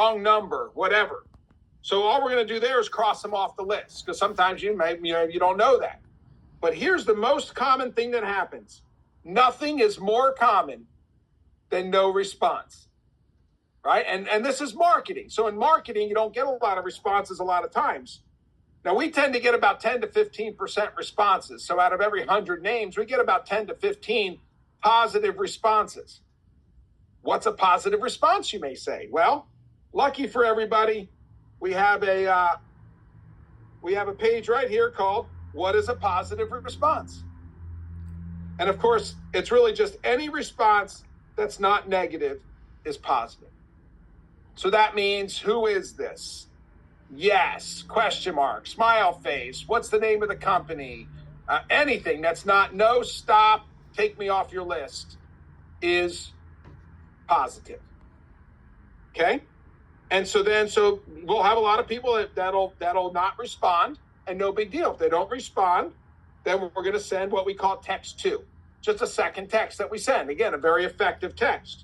wrong number, whatever. So all we're going to do there is cross them off the list, because sometimes you don't know that. But here's the most common thing that happens. Nothing is more common than no response, right? And this is marketing. So in marketing, you don't get a lot of responses a lot of times. Now, we tend to get about 10 to 15% responses. So out of every 100 names, we get about 10 to 15 positive responses. What's a positive response, you may say? Well, lucky for everybody, we have a page right here called What is a Positive Response? And of course, it's really just any response that's not negative is positive. So that means, who is this? Yes, question mark, smile face, what's the name of the company? Anything that's not no, stop, take me off your list is positive. Okay? And so we'll have a lot of people that'll not respond, and no big deal. If they don't respond, then we're going to send what we call text 2. Just a second text that we send. Again, a very effective text.